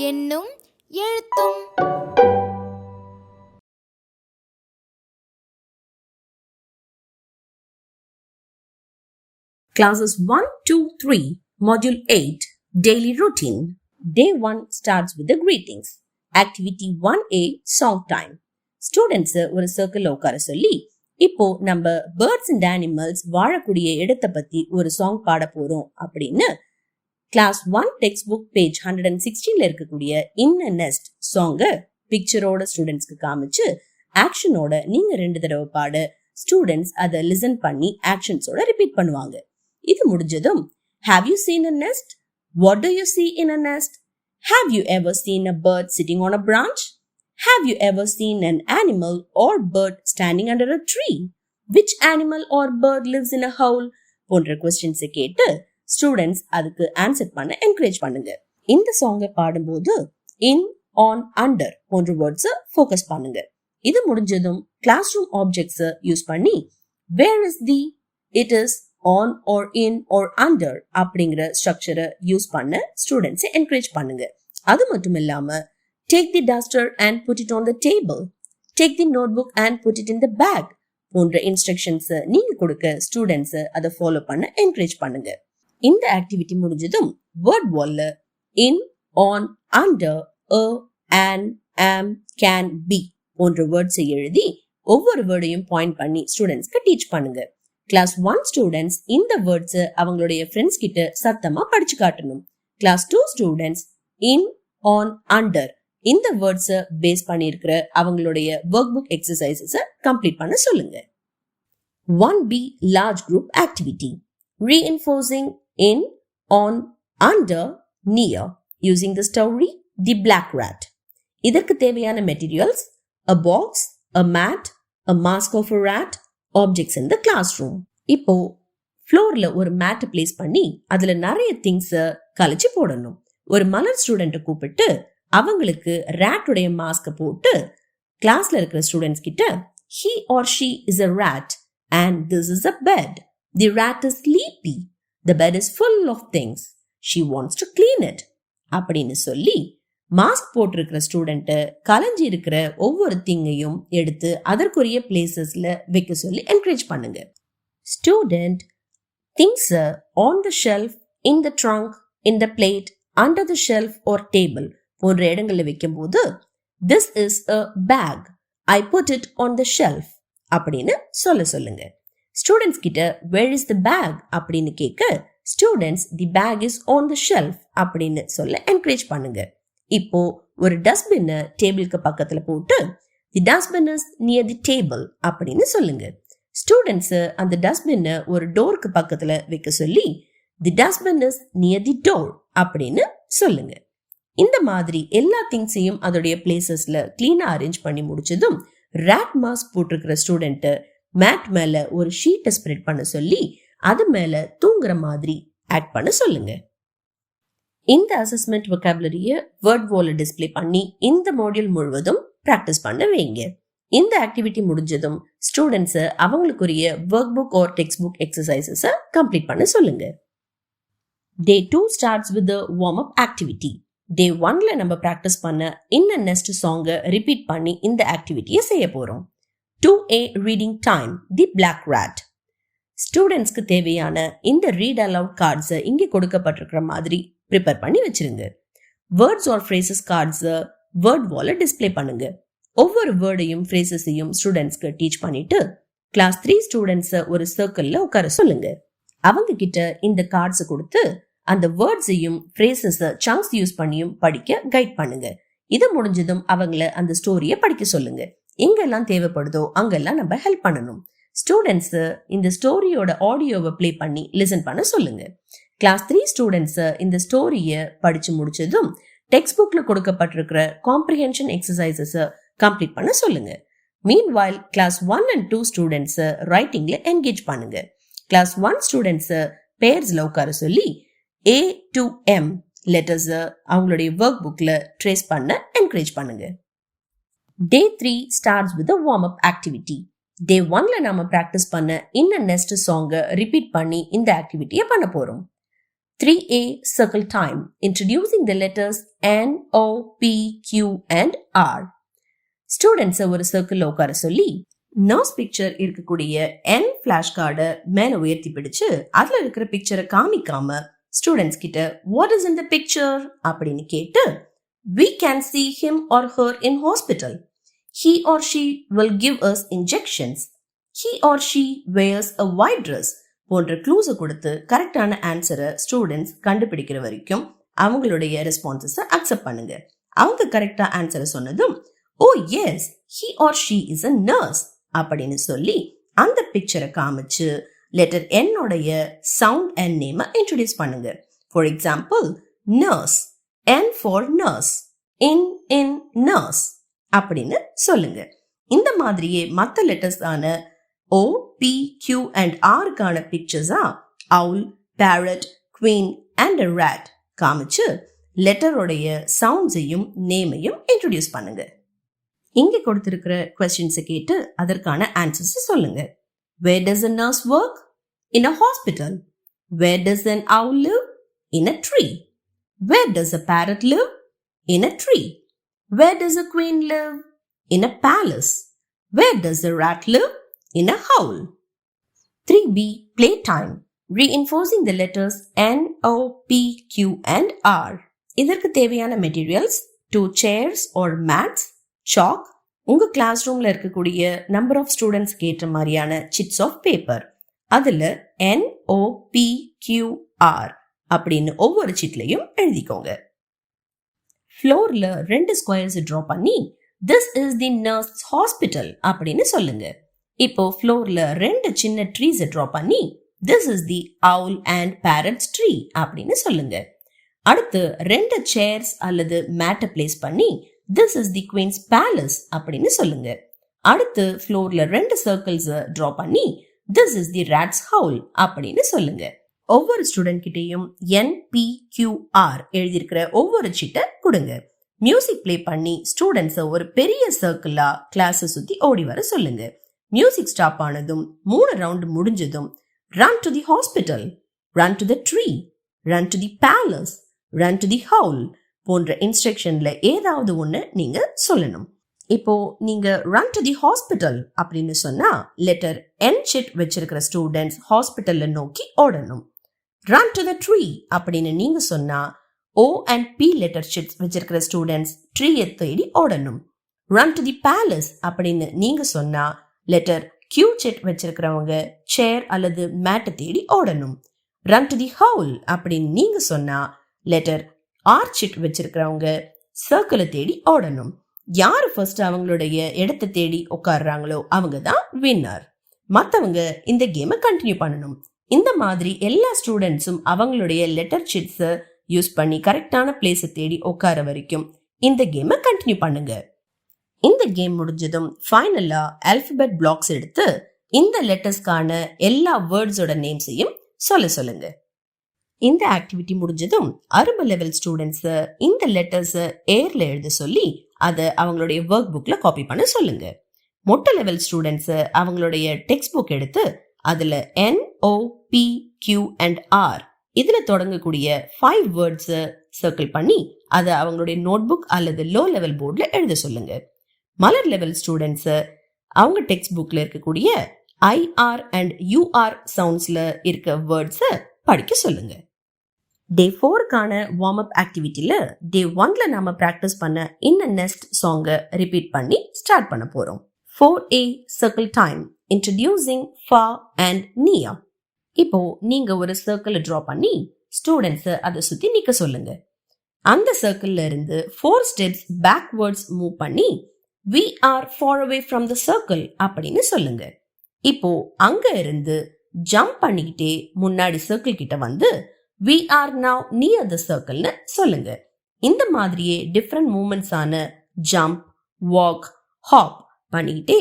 எண்ணும் எழுத்தும். Classes 1, 2, 3, Module 8, Daily Routine. Day 1 starts with the greetings. Activity 1A, Song Time. Students ஒரு circle உட்கார சொல்லி, இப்போ நம்ம பேர்ட்ஸ் அண்ட் அனிமல்ஸ் வாழக்கூடிய இடத்தை பத்தி ஒரு சாங் பாட போறோம் அப்படின்னு கிளாஸ் 1 டெக்ஸ்ட் புக் பேஜ் 116ல இருக்கக்கூடிய இன் அ நெஸ்ட் சாங்க பிக்சரோட ஸ்டூடெண்ட்ஸ்க்கு காமிச்சு ஆக்ஷனோட நீங்க 2 தடவை பாட ஸ்டூடெண்ட்ஸ் அதை லிசன் பண்ணி ஆக்ஷன்ஸோட ரிப்பீட் பண்ணுவாங்க. இது முடிஞ்சதும் have you seen a nest? What do you see in a nest? Have you ever seen a bird sitting on a branch? Have you ever seen an animal or bird standing under a tree? Which animal or bird lives in a hole? போன்ற questions கேட்டு students அதுக்கு answer பண்ண encourage பண்ணுங்க. இந்த சாங்கை பாடும்போது in, on, under போன்ற words focus பண்ணுங்க. இது முடிஞ்சதும் கிளாஸ் ரூம் ஆப்ஜெக்ட்ஸ் யூஸ் பண்ணி where is the, it is, on or in or under அப்படிங்கிற ஸ்ட்ரக்சரை யூஸ் பண்ண ஸ்டூடெண்ட்ஸ் என்கரேஜ் பண்ணுங்க. அது மட்டும் இல்லாம take the duster and put it on the table, take the notebook and put it in the bag போன்ற instructions நீங்க கொடுக்க ஸ்டூடெண்ட்ஸ் அதை ஃபாலோ பண்ண என்கரேஜ் பண்ணுங்க. இந்த ஆக்டிவிட்டி முடிஞ்சதும் வேர்ட் வால்ல in, on, under, an, am, can, be போன்ற வேர்ட்ஸை எழுதி ஒவ்வொரு வேர்டையும் பாயிண்ட் பண்ணி ஸ்டூடெண்ட்ஸ்க்கு டீச் பண்ணுங்க. கிளாஸ் 1 ஸ்டூடெண்ட்ஸ் இந்த வேர்ட்ஸ் அவங்களுடைய ஃப்ரெண்ட்ஸ் கிட்ட சத்தமா படிச்சு காட்டணும். Class 2 students in, on, under இந்த வேர்ட்ஸ் பேஸ் பண்ணி இருக்கிற அவங்களுடைய ஒர்க் புக் எக்ஸசைசஸ் கம்ப்ளீட் பண்ண சொல்லுங்க. 1B large group activity. Reinforcing in, on, under, near using the story The Black Rat. இதற்கு தேவையான materials a box, a mat, a mask of a rat, objects in the classroom. இப்போ ஃப்ளோர்ல ஒரு mat place பண்ணி அதுல நிறைய things கழிச்சு போடணும். ஒரு மலர் ஸ்டூடெண்ட்டை கூப்பிட்டு அவங்களுக்கு ராட்டுடைய மாஸ்க போட்டு கிளாஸ்ல இருக்கிற ஸ்டூடெண்ட்ஸ் கிட்ட he or she is a rat and this is a bed. The rat is sleepy. The bed is full of things. She wants to clean it. அப்படின்னு சொல்லி மாஸ்க் போட்டிருக்கிற ஸ்டூடெண்ட் கலைஞ்சி இருக்கிற ஒவ்வொரு திங்கையும் எடுத்து அதற்குரிய பிளேசஸ்ல வைக்க சொல்லி என்கரேஜ் பண்ணுங்க. Student things on the shelf, in the trunk, in the plate, under the shelf or table போன்ற இடங்கள்ல வைக்கும் போது this is a bag, I put it on the shelf அப்படின்னு சொல்லுங்க. ஸ்டூடெண்ட்ஸ் கிட்ட வேர் இஸ் த பேக் அப்படின்னு கேட்க students the bag is on the shelf அப்படின்னு சொல்ல என்கரேஜ் பண்ணுங்க. இப்போ ஒரு டஸ்ட்பின் டேபிளுக்கு பக்கத்துல போட்டு the dustbin is near the table அப்படின்னு சொல்லுங்க. ஸ்டூடெண்ட்ஸ் அந்த டஸ்ட்பின் ஒரு டோருக்கு பக்கத்துல வைக்க சொல்லி the dustbin is near the door அப்படின்னு சொல்லுங்க. இந்த மாதிரி எல்லா திங்ஸையும் அதோடைய பிளேசஸ்ல கிளீனா அரேஞ்ச் பண்ணி முடிச்சதும் ராட் மாஸ்க் போட்டிருக்கிற ஸ்டூடெண்ட் மேட் மேல ஒரு ஷீட்டை ஸ்ப்ரெட் பண்ண சொல்லி அது மேல தூங்குற மாதிரி ஆக்ட் பண்ண சொல்லுங்க. இந்த அசஸ்மெண்ட் வொக்காபுலரிய வேர்ட் வால்ல டிஸ்ப்ளே பண்ணி இந்த மாடியூல் முழுவதும் பிராக்டிஸ் பண்ண வைங்க. இந்த ஆக்டிவிட்டி முடிஞ்சதும் ஸ்டூடெண்ட்ஸ் அவங்களுக்குரிய workbook or textbook exercises complete பண்ண சொல்லுங்க. Day 2 starts with the warm up activity. Day 1ல நம்ம பிராக்டிஸ் பண்ண இன் அ நெஸ்ட் சாங்க ரிப்பீட் பண்ணி இந்த ஆக்டிவிட்டியை செய்ய போறோம். 2A reading time, The Black Rat. ஸ்டூடெண்ட்ஸ்க்கு தேவையான இந்த ரீட் அலவுட் கார்ட்ஸ் இங்கே கொடுக்கப்பட்டிருக்கிற மாதிரி ப்ரிப்பேர் பண்ணி வச்சிருங்க. Words or phrases cards word வால்ல டிஸ்ப்ளே பண்ணுங்க. ஒவ்வொரு வேர்டையும் ஃப்ரேசஸையும் ஸ்டூடெண்ட்ஸ்க்கு டீச் பண்ணிட்டு கிளாஸ் 3 ஸ்டூடெண்ட்ஸ் ஒரு சர்க்கிள்ல உட்கார சொல்லுங்க. அவங்க கிட்ட இந்த கார்ட்ஸ் கொடுத்து அந்த வேர்ட்ஸையும் ஃப்ரேசஸ் சங்க்ஸ் யூஸ் பண்ணியும் படிக்க கைட் பண்ணுங்க. இது முடிஞ்சதும் அவங்கள அந்த ஸ்டோரியை படிக்க சொல்லுங்க. எங்கெல்லாம் தேவைப்படுதோ அங்கெல்லாம் நம்ம ஹெல்ப் பண்ணணும். ஸ்டூடெண்ட்ஸ் இந்த ஸ்டோரியோட ஆடியோவை பிளே பண்ணி லிசன் பண்ண சொல்லுங்க. கிளாஸ் 3 ஸ்டூடெண்ட்ஸ் இந்த ஸ்டோரியை படிச்சு முடிச்சதும் டெக்ஸ்ட் புக்ல கொடுக்கப்பட்டிருக்கிற காம்ப்ரிஹென்ஷன் எக்ஸசைசஸ் கம்ப்ளீட் பண்ண சொல்லுங்க. மீன்வைல் கிளாஸ் 1 and 2 ஸ்டூடெண்ட்ஸ் ரைட்டிங்ல என்கேஜ் பண்ணுங்க. கிளாஸ் 1 ஸ்டூடெண்ட்ஸ் பேர்ஸ்ல உட்கார சொல்லி A to M லெட்டர்ஸ் அவங்களுடைய ஒர்க் புக்ல ட்ரேஸ் பண்ண என்கரேஜ் பண்ணுங்க. Day 3 starts with a warm up activity. Day 1ல நாம பிராக்டிஸ் பண்ண இன்ன நெஸ்ட் சாங்க ரிப்பீட் பண்ணி இந்த ஆக்டிவிட்டியை பண்ண போறோம். 3A circle time, introducing the letters N, O, P, Q and R. Students ஒரு சர்க்கிள் உட்கார சொல்லி நர்ஸ் பிக்சர் இருக்கக்கூடிய N ஃபிளாஷ் கார்டை மேல உயர்த்தி பிடிச்சு அதுல இருக்கிற பிக்சரை காமிக்காம ஸ்டூடெண்ட்ஸ் கிட்ட what is in the picture அப்படின்னு கேட்டு we can see him or her in hospital. He or she will give us injections. He or she wears a white dress. போன்ற க்ளூஸை கொடுத்து கரெக்டான ஆன்சரை ஸ்டூடெண்ட்ஸ் கண்டுபிடிக்கிற வரைக்கும் அவங்களுடைய ரெஸ்பான்சஸை அக்செப்ட் பண்ணுங்க. அவங்க கரெக்டா ஆன்சரை சொன்னதும் ஓ S he or she is a nurse அப்படின்னு சொல்லி அந்த பிக்சரை காமிச்சு லெட்டர் N உடைய சவுண்ட் அண்ட் நேமை இன்ட்ரோடியூஸ் பண்ணுங்க. For example nurse, N for nurse, in nurse அப்படின்னு சொல்லுங்க. இந்த மாதிரியே மற்ற லெட்டர்ஸ் ஆன O, P, Q and Rக்கான பிக்சர்ஸா owl, parrot, queen and a rat காமிச்சு லெட்டருடைய சவுண்ட்ஸையும் நேமையும் இன்ட்ரோடியூஸ் பண்ணுங்க. இங்க கொடுத்திருக்கிற கொஸ்டின்ஸை கேட்டு அதற்கான ஆன்சர்ஸ் சொல்லுங்க. Where does a nurse work? In a hospital. Where does an owl live? In a tree. Where does a parrot live? In a tree. Where does a queen live? In a palace. Where does a rat live? In a howl. 3B playtime, reinforcing the letters N, O, P, Q and R. இதற்கு தேவையான materials 2 chairs or mats, chalk, உங்க class ரூம்ல இருக்கக்கூடிய number of students கேட்ட மாதிரியான chits of paper. அதுல N, O, P, Q, R அப்படின்னு ஒவ்வொரு சிட்லையும் எழுதிக்கோங்க. ஃப்ளோர்ல 2 ஸ்கொயர்ஸ் டிரா பண்ணி this is the nurse hospital அப்படின்னு சொல்லுங்க. இப்போ ஃப்ளோர்ல 2 சின்ன ட்ரீஸ் டிரா பண்ணி this is the owl and parrot tree அப்படின்னு சொல்லுங்க. அடுத்து 2 சேர்ஸ் அல்லது மேட்டை பிளேஸ் பண்ணி this is the queen's palace அப்படின்னு சொல்லுங்க. அடுத்து ஃப்ளோர்ல 2 சர்க்கிள்ஸ் டிரா பண்ணி this is the rat's howl அப்படின்னு சொல்லுங்க. ஒவ்வொரு ஸ்டூடெண்ட் கிட்டையும் NPQR எழுதியிருக்கிற ஒவ்வொரு சீட்டை கொடுங்க. மியூசிக் பிளே பண்ணி ஸ்டூடெண்ட்ஸை ஒரு பெரிய சர்க்கிளா கிளாஸை சுத்தி ஓடி வர சொல்லுங்க. மியூசிக் ஸ்டாப் ஆனதும் 3 ரவுண்ட் முடிஞ்சதும் run to the hospital, run to the tree, run to the palace, run to the howl போன்ற இன்ஸ்ட்ரக்ஷன்ல ஏதாவது ஒண்ணு நீங்க சொல்லணும். இப்போ நீங்க run to the hospital அப்படின்னு சொன்னா லெட்டர் N ஷீட் வச்சிருக்கிற ஸ்டூடெண்ட்ஸ் ஹாஸ்பிட்டல்ல நோக்கி ஓடணும். run to the tree அப்படின்னு நீங்க சொன்னா O and P letter sheets வச்சிருக்கிற ஸ்டூடெண்ட்ஸ் ட்ரீயை தேடி ஓடணும். run to the palace அப்படின்னு நீங்க சொன்னா லெட்டர் Q ஷீட் வச்சிருக்கிறவங்க சேர் அல்லது மேட்டை தேடி ஓடணும். run to the howl அப்படின்னு நீங்க சொன்னா லெட்டர் R ஷீட் வச்சிருக்கிறவங்க சர்க்கிளை தேடி ஓடணும். யாரு ஃபர்ஸ்ட் அவங்களுடைய இடத்தை தேடி உட்கார்றாங்களோ அவங்க தான் வின்னர். மற்றவங்க இந்த கேமை கண்டினியூ பண்ணணும். இந்த மாதிரி எல்லா ஸ்டூடெண்ட்ஸும் அவங்களுடைய லெட்டர் ஷீட்ஸை யூஸ் பண்ணி கரெக்டான பிளேஸை தேடி உட்கார வரைக்கும் இந்த கேமை கண்டினியூ பண்ணுங்க. இந்த கேம் முடிஞ்சதும் ஃபைனலா ஆல்பபெட் பிளாக்ஸ் எடுத்து இந்த லெட்டர்ஸ்க்கான எல்லா வேர்ட்ஸோட நேம்ஸையும் சொல்லுங்க. இந்த ஆக்டிவிட்டி முடிஞ்சதும் அரும லெவல் ஸ்டூடெண்ட்ஸ் இந்த லெட்டர்ஸ் ஏர்ல எழுத சொல்லி அதை அவங்களுடைய ஒர்க் புக்ல காப்பி பண்ண சொல்லுங்க. மொட்டை லெவல் ஸ்டூடெண்ட்ஸ் அவங்களுடைய டெக்ஸ்ட் புக் எடுத்து அதுல N, O, P, Q and R இதுல தொடங்கக்கூடிய 5 வேர்ட்ஸ் சர்க்கிள் பண்ணி அதை அவங்களுடைய நோட் புக் அல்லது லோ லெவல் போர்ட்ல எழுத சொல்லுங்க. மலர் லெவல் ஸ்டூடெண்ட்ஸ் அவங்க டெக்ஸ்ட் புக்ல இருக்கக்கூடிய IR and UR சவுண்ட்ஸ்ல இருக்க வேர்ட்ஸை படிக்க சொல்லுங்க. டே 4க்கான வார்ம் அப் ஆக்டிவிட்டில டே 1ல நாம பிராக்டிஸ் பண்ண இன்ன நெஸ்ட் சாங்கை ரிப்பீட் பண்ணி ஸ்டார்ட் பண்ண போறோம். 4A circle time, introducing Fa and Nia. இப்போ நீங்க ஒரு சர்க்கிள் டிரா பண்ணி ஸ்டூடெண்ட்ஸ் அதை சுத்தி நிக்க சொல்லுங்க. அந்த சர்க்கிள்ல இருந்து 4 ஸ்டெப்ஸ் பேக்வர்ட்ஸ் மூவ் பண்ணி we are far away from the circle அப்படின்னு சொல்லுங்க. இப்போ அங்க இருந்து ஜம்ப் பண்ணிக்கிட்டே முன்னாடி சர்க்கிள் கிட்ட வந்து we are now near the circle னு சொல்லுங்க. இந்த மாதிரியே டிஃபரண்ட் மூவ்மெண்ட்ஸ் ஆன ஜம்ப், வாக், ஹாப் பண்ணிக்கிட்டே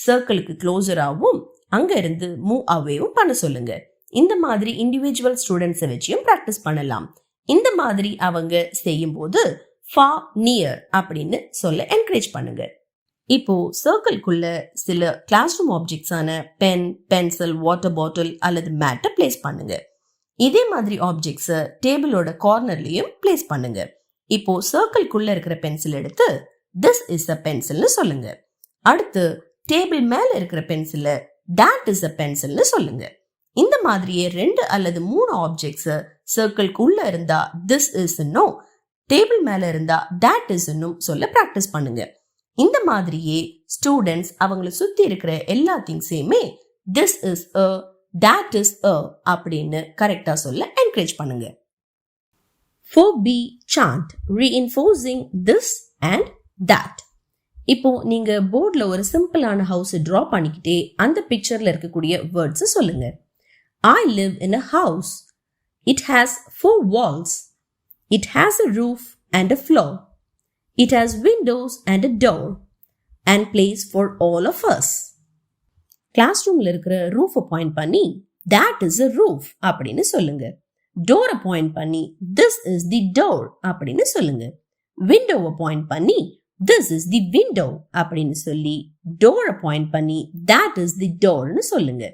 சர்க்கிளுக்கு க்ளோசராகவும் அங்க இருந்து மூவ் அவேவும் பண்ண சொல்லுங்க. இந்த மாதிரி இண்டிவிஜுவல் ஸ்டூடெண்ட்ஸை வச்சியும் ப்ராக்டிஸ் பண்ணலாம். இந்த மாதிரி அவங்க செய்யும் போது far near அப்படின்னு சொல்ல என்கரேஜ் பண்ணுங்க. இப்போ சர்க்கிள்குள்ள சில கிளாஸ் ரூம் ஆப்ஜெக்ட்ஸான பென், பென்சில், வாட்டர் பாட்டில் அல்லது மேட்டை பிளேஸ் பண்ணுங்க. இதே மாதிரி ஆப்ஜெக்ட்ஸை டேபிளோட கார்னர்லயும் பிளேஸ் பண்ணுங்க. இப்போ சர்க்கிள்குள்ள இருக்கிற பென்சில் எடுத்து திஸ் இஸ் அ பென்சில்னு சொல்லுங்க. அடுத்து டேபிள் மேல இருக்கிற பென்சிலை that is a பென்சில்னு சொல்லுங்க. இந்த மாதிரியே 2 அல்லது 3 ஆப்ஜெக்ட்ஸ் சர்க்கிள்க்கு உள்ள இருந்தா this is no, டேபிள் மேல இருந்தா that is no சொல்ல பிராக்டிஸ் பண்ணுங்க. இந்த மாதிரியே ஸ்டூடெண்ட்ஸ் அவங்களை சுத்தி இருக்கிற எல்லா திங்ஸையுமே this is a, that is a அப்படின்னு கரெக்டா சொல்ல என்கரேஜ் பண்ணுங்க. 4B chant reinforcing this and that. இப்போ நீங்க போர்ட்ல ஒரு சிம்பிளான ஹவுஸ் டிரா பண்ணிக்கிட்டே அந்த பிக்சர்ல இருக்கக்கூடிய வேர்ட்ஸ் சொல்லுங்க. I live in a house. It has 4 walls. It has a roof and a floor. It has windows and a door and place for all of us. Class ரூம்ல இருக்கிற ரூஃபை point பண்ணி that is a roof அப்படின்னு சொல்லுங்க. டோரை point பண்ணி this is the door அப்படின்னு சொல்லுங்க. விண்டோவை பாயிண்ட் பண்ணி this is the window அப்படின்னு சொல்லி டோரை பாயிண்ட் பண்ணி that is the doorனு சொல்லுங்க.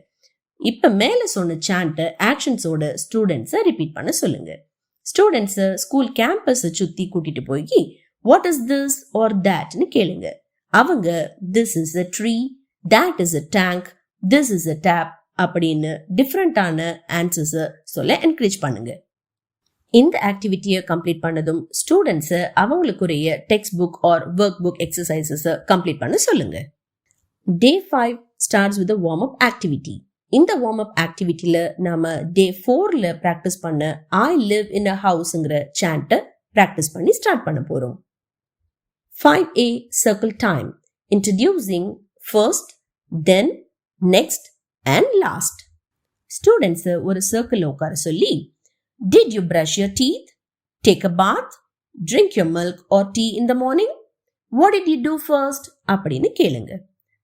இப்ப மேல சொன்ன சாண்ட ஆக்ஷன்ஸோட ஸ்டூடெண்ட்ஸை ரிப்பீட் பண்ண சொல்லுங்க. ஸ்டூடெண்ட்ஸ் ஸ்கூல் கேம்பஸ் சுத்தி கூட்டிட்டு போய் what is this or thatனு கேளுங்க. அவங்க this is a tree, that is a tank, this is a tap அப்படின்னு டிஃப்ரெண்டான ஆன்சர்ஸை சொல்ல என்கரேஜ் பண்ணுங்க. இந்த ஆக்டிவிட்டியை கம்ப்ளீட் பண்ணதும் ஸ்டூடெண்ட்ஸை அவங்களுக்குரிய textbook or workbook எக்ஸசைசஸை கம்ப்ளீட் பண்ண சொல்லுங்க. Day 5 starts with a warm-up activity. இந்த warm-up ஆக்டிவிட்டியில நாம Day 4ல ப்ராக்டிஸ் பண்ண I live in a houseங்கிற சாண்ட்டை ப்ராக்டிஸ் பண்ணி ஸ்டார்ட் பண்ண போறோம். 5A circle time, introducing first, then, next and last. Students ஒரு சர்க்கிள் உட்கார சொல்லி did you brush your teeth, take a bath, drink your milk or tea in the morning, what did you do first அப்படின்னு கேளுங்க.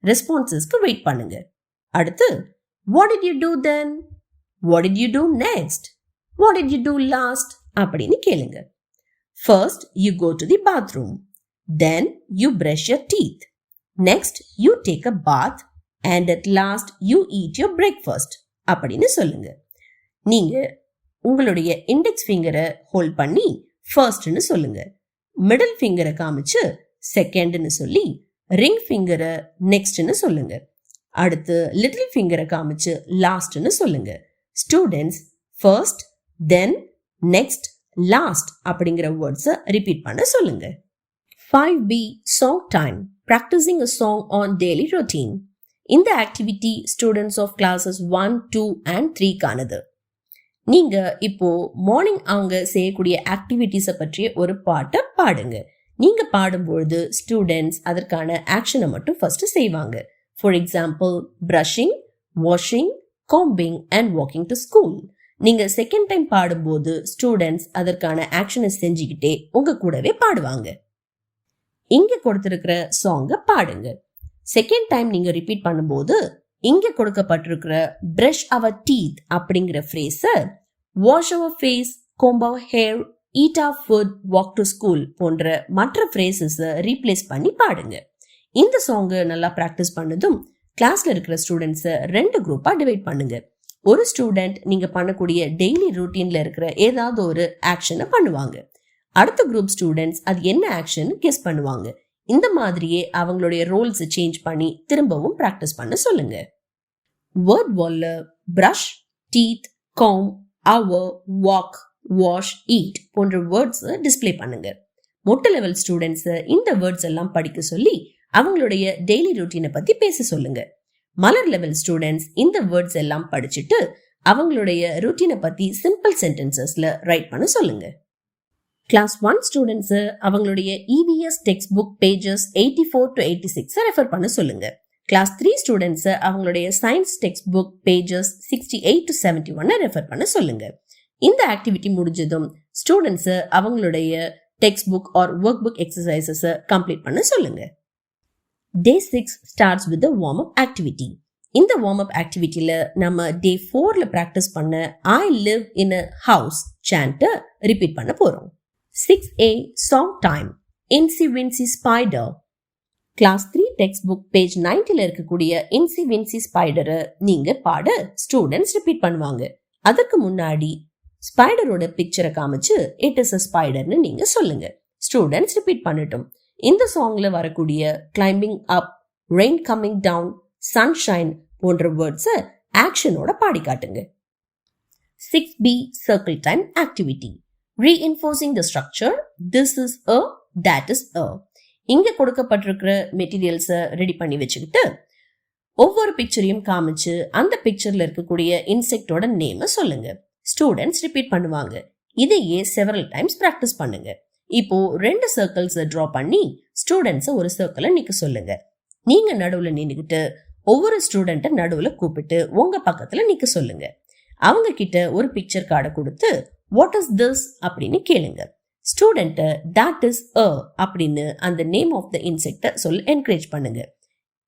ரெஸ்பான்சஸ்க்கு wait பண்ணுங்க. அடுத்து what did you do then, what did you do next, what did you do last அப்படின்னு கேளுங்க. First you go to the bathroom, then you brush your teeth, next you take a bath and at last you eat your breakfast அப்படின்னு சொல்லுங்க. நீங்க உங்களுடைய index ஃபிங்கரை hold பண்ணி ஃபர்ஸ்ட்னு சொல்லுங்க. Middle ஃபிங்கரை காமிச்சு செகண்ட்னு சொல்லி ரிங் ஃபிங்கரை நெக்ஸ்ட்னு சொல்லுங்க. அடுத்து லிட்டில் ஃபிங்கரை காமிச்சு லாஸ்ட்னு சொல்லுங்க. ஸ்டூடெண்ட்ஸ் ஃபர்ஸ்ட், தென், நெக்ஸ்ட், லாஸ்ட் அப்படிங்கிற வேர்ட்ஸை ரிப்பீட் பண்ண சொல்லுங்க. 5B song time, practicing a song on daily routine. இந்த activity students of classes 1, 2 and 3 கானது. நீங்க இப்போ மார்னிங் அவங்க செய்யக்கூடிய ஆக்டிவிட்டிஸை பற்றிய ஒரு பாட்டை பாடுங்க. நீங்க பாடும்பொழுது ஸ்டூடெண்ட்ஸ் அதற்கான ஆக்ஷனை மட்டும் ஃபர்ஸ்ட் செய்வாங்க. For example brushing, washing, combing and walking to school. நீங்க செகண்ட் டைம் பாடும்போது ஸ்டூடெண்ட்ஸ் அதற்கான ஆக்ஷனை செஞ்சுக்கிட்டே உங்க கூடவே பாடுவாங்க. இங்க கொடுத்திருக்கிற சாங்க பாடுங்க. செகண்ட் டைம் நீங்க ரிப்பீட் பண்ணும்போது இங்க கொடுக்கப்பட்டிருக்கிற brush our teeth அப்படிங்கிற ஃப்ரேஸை wash our face, comb our hair, eat our food, walk to school போன்ற மற்ற ஃப்ரேசஸை ரீப்ளேஸ் பண்ணி பாடுங்க. இந்த சாங்கை நல்லா ப்ராக்டிஸ் பண்ணதும் கிளாஸ்ல இருக்கிற ஸ்டூடெண்ட்ஸை 2 குரூப்பா டிவைட் பண்ணுங்க. ஒரு ஸ்டூடெண்ட் நீங்க பண்ணக்கூடிய டெய்லி ரூட்டீன்ல இருக்கிற ஏதாவது ஒரு ஆக்ஷனை பண்ணுவாங்க. அடுத்த குரூப் ஸ்டூடெண்ட்ஸ் அது என்ன ஆக்ஷன் கெஸ் பண்ணுவாங்க. இந்த மாதிரியே அவங்களுடைய ரோல்ஸ் சேஞ்ச் பண்ணி திரும்பவும் பிராக்டிஸ் பண்ண சொல்லுங்க. வேர்ட் வால்ல brush, teeth, comb, hour, walk, wash, eat போன்ற வேர்ட்ஸ் டிஸ்ப்ளே பண்ணுங்க. மொட்ட லெவல் ஸ்டூடெண்ட்ஸ் இந்த வேர்ட்ஸ் எல்லாம் படிக்க சொல்லி அவங்களுடைய டெய்லி ரூட்டீனை பத்தி பேச சொல்லுங்க. மலர் லெவல் ஸ்டூடெண்ட்ஸ் இந்த வேர்ட்ஸ் எல்லாம் படிச்சுட்டு அவங்களுடைய ரூட்டீனை பத்தி சிம்பிள் சென்டென்சஸ்ல ரைட் பண்ண சொல்லுங்க. கிளாஸ் 1 ஸ்டூடெண்ட்ஸ் அவங்களுடைய EVS text book pages 84 to 86 refer பண்ண சொல்லுங்க. கிளாஸ் 3 ஸ்டூடெண்ட்ஸ் அவங்களுடைய science text book pages 68 to 71 refer பண்ண சொல்லுங்க. இந்த ஆக்டிவிட்டி முடிஞ்சதும் ஸ்டூடெண்ட்ஸ் அவங்களுடைய text book or work book exercises complete பண்ண சொல்லுங்க. Day 6 starts with the warm-up activity. இந்த வார்ம் அப் ஆக்டிவிட்டியில நம்ம டே 4ல பிராக்டிஸ் பண்ண I live in a house சாண்ட்டை ரிப்பீட் பண்ண போறோம். 6A song time. Incy wincy spider. Class 3 textbook page 90ல இருக்கக்கூடிய இன்சி வின்சி ஸ்பைடரை நீங்க பாட ஸ்டூடெண்ட்ஸ் ரிப்பீட் பண்ணுவாங்க. அதுக்கு முன்னாடி ஸ்பைடரோட பிக்சரை காமிச்சு இட் இஸ் அ ஸ்பைடர்னு நீங்க சொல்லுங்க. ஸ்டூடெண்ட்ஸ் ரிப்பீட் பண்ணட்டும். இந்த சாங்ல வரக்கூடிய climbing up, rain coming down, sunshine போன்ற வேர்ட்ஸை ஆக்ஷனோட பாடி காட்டுங்க. 6B circle time activity. Reinforcing the structure. This is a, that is a. இங்க கொடுக்கப்பட்டிருக்கிற மெட்டீரியல்ஸை ரெடி பண்ணி வச்சுக்கிட்டு ஒவ்வொரு பிக்சரையும் காமிச்சு அந்த பிக்சர்ல இருக்கக்கூடிய இன்செக்டோட நேம சொல்லுங்க. ஸ்டூடெண்ட்ஸ் ரிப்பீட் பண்ணுவாங்க. இதையே செவரல் டைம்ஸ் பிராக்டிஸ் பண்ணுங்க. இப்போ 2 சர்க்கிள்ஸ் டிரா பண்ணி ஸ்டூடெண்ட்ஸை ஒரு சர்க்கிள நிக்க சொல்லுங்க. நீங்க நடுவுல நின்னுகிட்டு ஒவ்வொரு ஸ்டூடெண்ட்டை நடுவுல கூப்பிட்டு உங்க பக்கத்துல நிக்க சொல்லுங்க. அவங்க கிட்ட ஒரு பிக்சர் கார்டை கொடுத்து வாட் இஸ் திஸ் அப்படின்னு கேளுங்க. ஸ்டூடெண்ட்டை தட் இஸ் அ அப்படின்னு அந்த நேம் ஆஃப் த இன்செக்டை சொல்ல என்கரேஜ் பண்ணுங்க.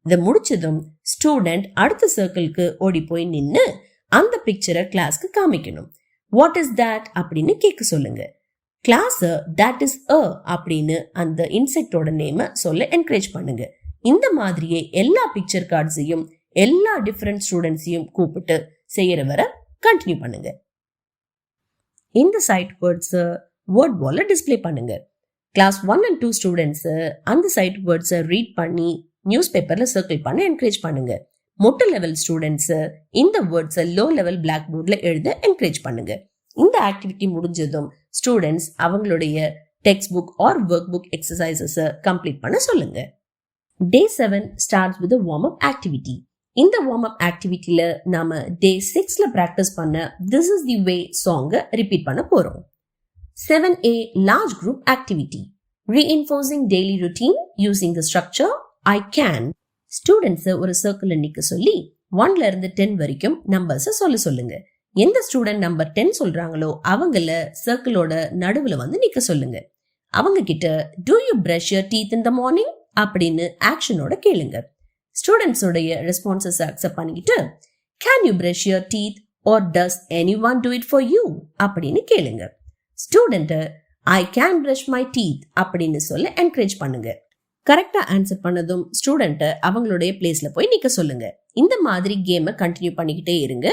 இதை முடிச்சதும் ஸ்டூடெண்ட் அடுத்த சர்க்கிளுக்கு ஓடி போய் நின்று அந்த பிக்சரை கிளாஸ்க்கு காமிக்கணும். வாட் இஸ் தட் அப்படின்னு கேட்க சொல்லுங்க. கிளாஸ் தட் இஸ் அ அப்படின்னு அந்த இன்செக்டோட நேம சொல்ல என்கரேஜ் பண்ணுங்க. இந்த மாதிரியே எல்லா பிக்சர் கார்ட்ஸையும் எல்லா டிஃபரெண்ட் ஸ்டூடெண்ட்ஸையும் கூப்பிட்டு செய்யற வர கண்டினியூ பண்ணுங்க. இந்த சைட் வேர்ட்ஸ் வேர்ட் வால்ல டிஸ்பிளே பண்ணுங்க. கிளாஸ் 1 and 2 ஸ்டூடெண்ட்ஸ் அந்த சைட் வேர்ட்ஸை ரீட் பண்ணி நியூஸ் பேப்பர்ல சர்க்கிள் பண்ண என்கரேஜ் பண்ணுங்க. மொட்டை லெவல் ஸ்டூடெண்ட்ஸ் இந்த வேர்ட்ஸை லோ லெவல் பிளாக் போர்ட்ல எழுத என்கரேஜ் பண்ணுங்க. இந்த ஆக்டிவிட்டி முடிஞ்சதும் ஸ்டூடெண்ட்ஸ் அவங்களுடைய text book or work book exercises complete பண்ண சொல்லுங்க. டே 7 starts with warm up activity. இந்த வார்ம் அப் ஆக்டிவிட்டியில நாம டே 6ல பிராக்டிஸ் பண்ண திஸ் இஸ் தி வே சாங்கை ரிப்பீட் பண்ண போறோம். 7A large group activity. Reinforcing daily routine using the structure I can. Students ஒரு circle நிக்க சொல்லி 1ல இருந்து 10 வரைக்கும் நம்பர்ஸ் சொல்லுங்க. எந்த ஸ்டூடெண்ட் நம்பர் 10 சொல்றாங்களோ அவங்கள சர்க்கிளோட நடுவுல வந்து நிக்க சொல்லுங்க. அவங்க கிட்ட do you brush your teeth in the morning அப்படின்னு ஆக்ஷனோட கேளுங்க. ஸ்டூடெண்ட்ஸோடைய ரெஸ்பான்சஸ் அக்செப்ட் பண்ணிக்கிட்டு can you brush your teeth or does anyone do it for you அப்படின்னு கேளுங்க. Student I can brush my teeth அப்படின்னு சொல்ல என்கரேஜ் பண்ணுங்க. கரெக்டா ஆன்சர் பண்ணதும் ஸ்டூடெண்ட் அவங்களுடைய பிளேஸ்ல போய் நிக்க சொல்லுங்க. இந்த மாதிரி கேமை கண்டினியூ பண்ணிக்கிட்டே இருங்க.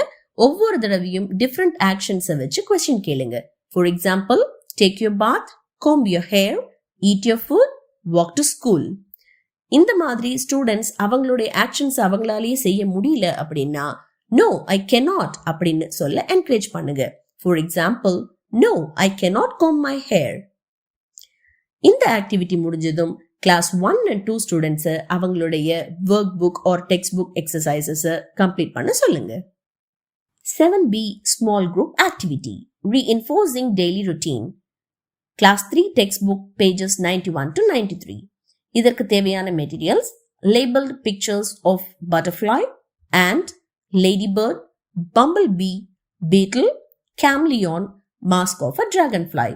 ஒவ்வொரு தடவையும் டிஃப்ரெண்ட் ஆக்ஷன்ஸை வச்சு கொஸ்டின் கேளுங்க. For example, take your bath, comb your hair, eat your food, walk to school. இந்த மாதிரி ஸ்டூடெண்ட்ஸ் அவங்களுடைய ஆக்ஷன்ஸ் அவங்களாலேயே செய்ய முடியல அப்படின்னா நோ ஐ cannot அப்படின்னு சொல்ல என்கரேஜ் பண்ணுங்க. For example, no I cannot comb my hair. இந்த ஆக்டிவிட்டி முடிஞ்சதும் கிளாஸ் 1 and 2 ஸ்டூடெண்ட்ஸ் அவங்களுடைய workbook or textbook exercises complete பண்ண சொல்லுங்க. 7B small group activity. Reinforcing daily routine. Class 3 textbook pages 91 to 93. இதற்கு தேவையான materials labeled pictures of butterfly, ant, ladybird, bumblebee, beetle, chameleon, mask of a dragonfly.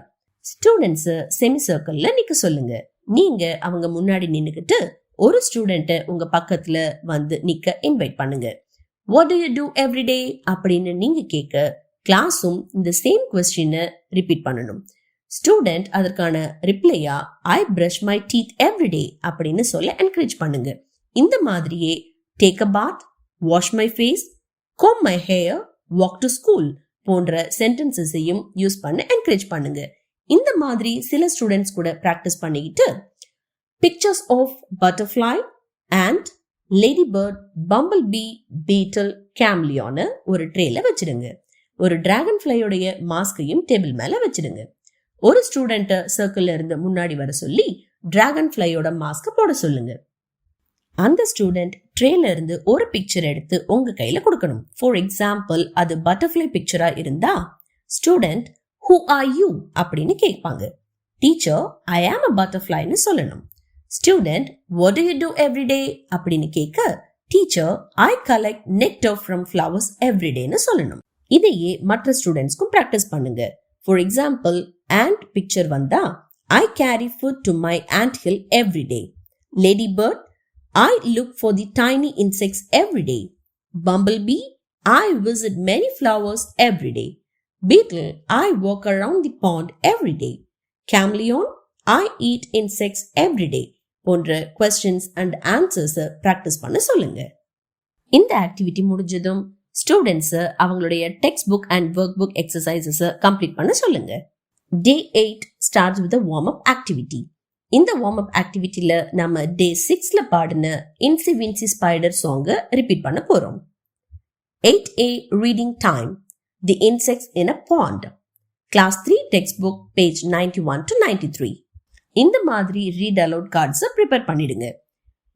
Students semi சர்க்கிள்ல நிக்க சொல்லுங்க. நீங்க அவங்க முன்னாடி நின்னுக்கிட்டு ஒரு ஸ்டூடெண்ட்டை உங்க பக்கத்துல வந்து நிக்க இன்வைட் பண்ணுங்க. What do you do every day அப்படின்னு நீங்க கேட்க கிளாஸும் இந்த சேம் கொஸ்டினை ரிப்பீட் பண்ணணும். ஸ்டூடெண்ட் அதற்கான ரிப்ளையா I brush my teeth every day அப்படின்னு சொல்ல என்கரேஜ் பண்ணுங்க. இந்த மாதிரியே take a bath, wash my face, comb my hair, walk to school போன்ற சென்டென்சஸையும் யூஸ் பண்ண என்கரேஜ் பண்ணுங்க. இந்த மாதிரி சில ஸ்டூடெண்ட்ஸ் கூட பிராக்டிஸ் பண்ணிக்கிட்டு pictures of butterfly, ant, ladybird, bumblebee, beetle, chameleon ஒரு ட்ரேல வச்சிடுங்க. ஒரு டிராகன் ஃபிளையோடைய மாஸ்கையும் டேபிள் மேல வச்சிடுங்க. ஒரு ஸ்டூடெண்ட்ட சர்க்கிள்ல இருந்து முன்னாடி வர சொல்லி டிராகன் ஃபிளையோட மாஸ்க போட சொல்லுங்க. அந்த ஸ்டூடெண்ட் ட்ரேல இருந்து ஒரு பிக்சர் எடுத்து உங்க கையில கொடுக்கணும். ஃபார் எக்ஸாம்பிள், அது பட்டர்ஃப்ளை பிக்சரா இருந்தா ஸ்டூடெண்ட் ஹூ ஆர் யூ அப்படின்னு கேட்பாங்க. டீச்சர் ஐ ஆம் அ பட்டர்ஃப்ளைன்னு சொல்லணும். Student what do you do every day அப்படின்னு கேட்க teacher I collect nectar from flowers every டேன்னு சொல்லணும். இதையே மற்ற ஸ்டூடெண்ட்ஸ்க்கும் பிராக்டிஸ் பண்ணுங்க. ஃபார் எக்ஸாம்பிள், ant பிக்சர் வந்தா I carry food to my ant hill every day. Ladybird I look for the tiny insects every day. Bumblebee, I visit many flowers every day. Beetle, I walk around the pond every day. Chameleon, I eat insects every day. போன்ற questions and answers practice பண்ண சொல்லுங்க. இந்த activity முடிஞ்சதும் students அவங்களுடைய text book and work book exercises complete பண்ண சொல்லுங்க. Day 8 starts with a warm-up activity. இந்த warm-up activityல நம்ம Day 6ல பாடின Incy wincy spider song repeat பண்ண போறோம். 8A reading time. The insects in a pond. Class 3 textbook page 91 to 93. இந்த மாதிரி read aloud cards prepare பண்ணிடுங்க.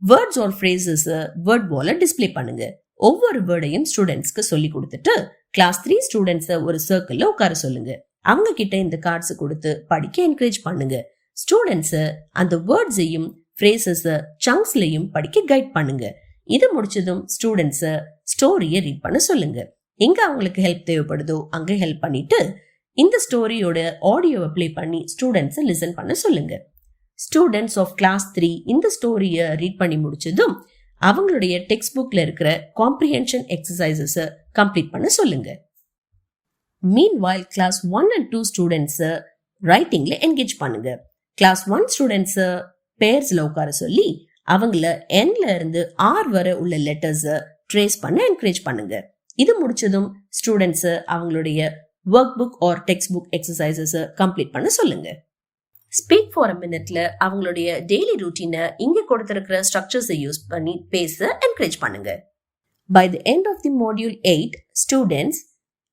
Words or phrases word wall display பண்ணுங்க. ஒவ்வொரு வேர்டையும் ஸ்டூடெண்ட்ஸ்க்கு சொல்லி கொடுத்துட்டு கிளாஸ் 3 ஸ்டூடெண்ட்ஸை ஒரு சர்க்கிள்ல உட்கார சொல்லுங்க. அவங்க கிட்ட இந்த கார்ட்ஸ் கொடுத்து படிக்க என்கரேஜ் பண்ணுங்க. ஸ்டூடெண்ட்ஸ் அந்த வேர்ட்ஸையும் ஃப்ரேசஸ் சங்க்ஸ்லயும் படிக்க கைட் பண்ணுங்க. இது முடிச்சதும் ஸ்டூடெண்ட்ஸ் ஸ்டோரியை ரீட் பண்ண சொல்லுங்க. எங்க அவங்களுக்கு ஹெல்ப் தேவைப்படுதோ அங்க ஹெல்ப் பண்ணிட்டு இந்த ஸ்டோரியோட ஆடியோவை ப்ளே பண்ணி ஸ்டூடெண்ட்ஸ் லிசன் பண்ண சொல்லுங்க. ஸ்டூடெண்ட்ஸ் ஆஃப் கிளாஸ் 3 இந்த ஸ்டோரியை ரீட் பண்ணி முடிச்சதும் அவங்களுடைய டெக்ஸ்ட் புக்ல இருக்கிற காம்ப்ரிஹென்ஷன் எக்ஸசைசஸ் கம்ப்ளீட் பண்ண சொல்லுங்க. மீன்வைல் கிளாஸ் 1 and 2 ஸ்டூடெண்ட்ஸ் ரைட்டிங்ல என்கேஜ் பண்ணுங்க. கிளாஸ் 1 ஸ்டூடெண்ட்ஸ் பேர்ஸ்ல உட்கார சொல்லி அவங்கள Nல இருந்து R வரை உள்ள லெட்டர்ஸ் ட்ரேஸ் பண்ண என்கரேஜ் பண்ணுங்க. இது முடிச்சதும் ஸ்டூடெண்ட்ஸ் அவங்களுடைய workbook or textbook exercises complete பண்ண சொல்லுங்க. ஸ்பீக் ஃபார் அ மினிட்ல அவங்களுடைய டெய்லி ரூட்டீனை இங்க கொடுத்திருக்கிற ஸ்ட்ரக்சர்ஸை யூஸ் பண்ணி பேச என்கரேஜ் பண்ணுங்க. By the end of the module 8, students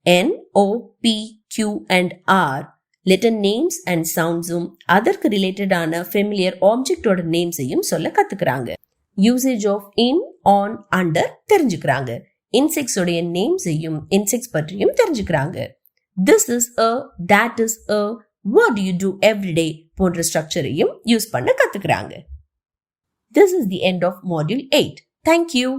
N, O, P, Q and R letter names and soundsum அதற்கு ரிலேட்டடான ஃபெமிலியர் ஆப்ஜெக்டோட நேம்ஸையும் சொல்ல கத்துக்கிறாங்க. Usage of in, on, under தெரிஞ்சுக்கிறாங்க. இன்செக்ட்ஸ் உடைய நேம்ஸையும் இன்செக்ட்ஸ் பற்றியும் தெரிஞ்சுக்கிறாங்க. This is a, that is a, what do you do every day போன்ற ஸ்ட்ரக்சரையும் யூஸ் பண்ண கத்துக்கிறாங்க. This is the end of module 8. Thank you.